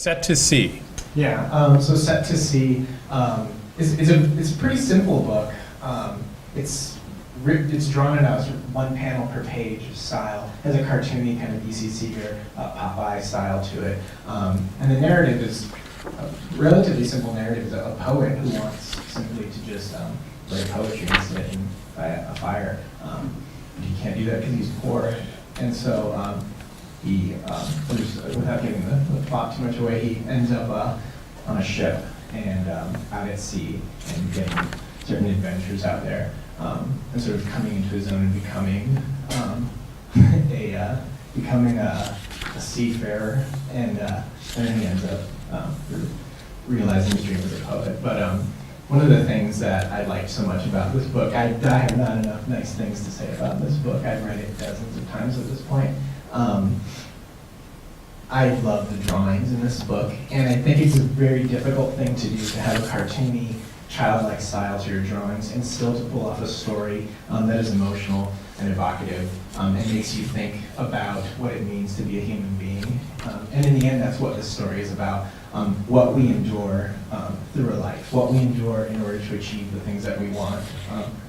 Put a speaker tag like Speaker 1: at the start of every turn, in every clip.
Speaker 1: Set to sea.
Speaker 2: Yeah, so Set to Sea is a pretty simple book. It's drawn in a sort of one panel per page style, has a cartoony kind of E.C. Seeger, Popeye style to it. And the narrative is a relatively simple narrative. It's a poet who wants simply to just write poetry and sit by a fire. He can't do that because he's poor. And so he, without giving the plot too much away, he ends up on a ship and out at sea and getting certain adventures out there. And sort of coming into his own and becoming a seafarer, and then he ends up realizing his dream as a poet. But one of the things that I liked so much about this book, I have not enough nice things to say about this book. I've read it dozens of times at this point. I love the drawings in this book, and I think it's a very difficult thing to do, to have a cartoony, childlike style to your drawings and still to pull off a story that is emotional and evocative and makes you think about what it means to be a human being. And in the end, that's what this story is about, what we endure through a life, what we endure in order to achieve the things that we want,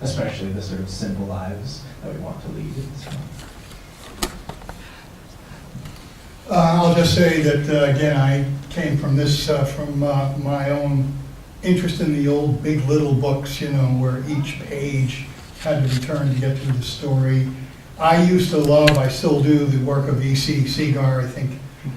Speaker 2: especially the sort of simple lives that we want to lead.
Speaker 3: I'll just say that, again, I came from this, from my own interest in the old Big Little books, you know, where each page had to be turned to get through the story. I used to love, I still do, the work of E.C. Seeger, I think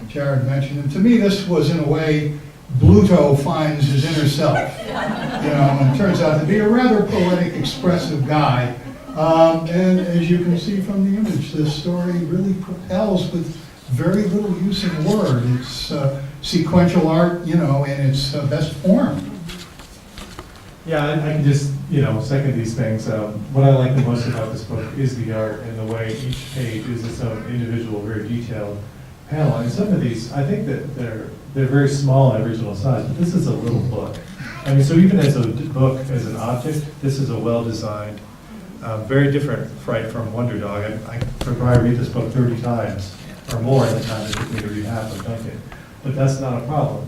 Speaker 3: Jerod mentioned. And to me, this was, in a way, Bluto finds his inner self, you know, and turns out to be a rather poetic, expressive guy. And as you can see from the image, this story really propels with very little use of word. It's sequential art, you know, in its best form.
Speaker 4: Yeah, I can just, second these things. What I like the most about this book is the art and the way each page is its own individual, very detailed panel. And some of these, I think that they're very small in original size, but this is a little book. I mean, so even as a book, as an object, this is a well-designed, very different Fright from Wonder Dog. I could probably read this book 30 times or more in the time it took me to read half of Duncan, but that's not a problem.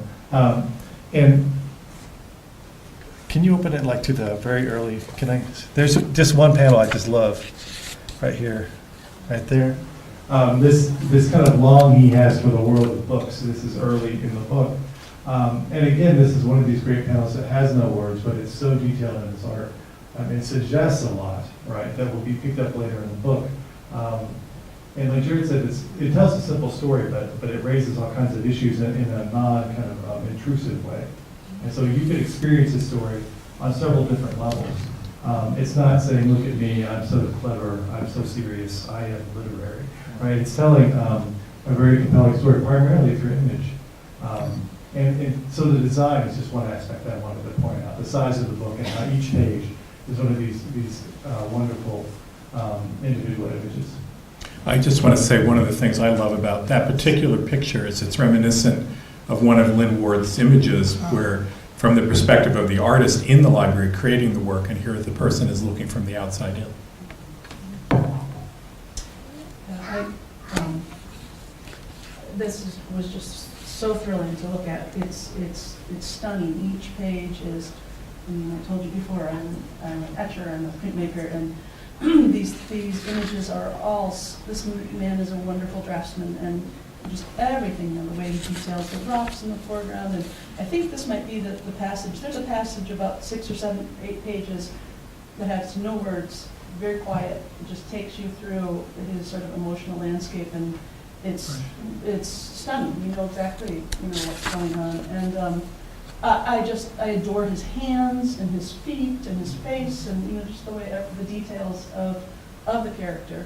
Speaker 4: And can you open it like to the very early, there's just one panel I just love, right here, right there. This kind of long he has for the world of books. This is early in the book. And again, this is one of these great panels that has no words, but it's so detailed in its art. It suggests a lot, right, that will be picked up later in the book. And like Jerod said, it tells a simple story, but it raises all kinds of issues in a non-kind of intrusive way. And so you can experience this story on several different levels. It's not saying, look at me, I'm so clever, I'm so serious, I am literary. Right? It's telling a very compelling story, primarily through image. And so the design is just one aspect that I wanted to point out. The size of the book and how each page is one of these wonderful individual images.
Speaker 1: I just want to say one of the things I love about that particular picture is it's reminiscent of one of Lynd Ward's images where, from the perspective of the artist in the library creating the work, and here the person is looking from the outside in.
Speaker 5: This was just so thrilling to look at. It's stunning. Each page is, I told you before, I'm an etcher, I'm a printmaker, and these images are all, this man is a wonderful draftsman, and just everything, the way he details the rocks in the foreground. And I think this might be the passage. There's a passage about 6 or 7, 8 pages that has no words, very quiet. It just takes you through his sort of emotional landscape, and it's stunning. You know exactly what's going on. And I adore his hands and his feet and his face, and just the way the details of the character.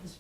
Speaker 5: His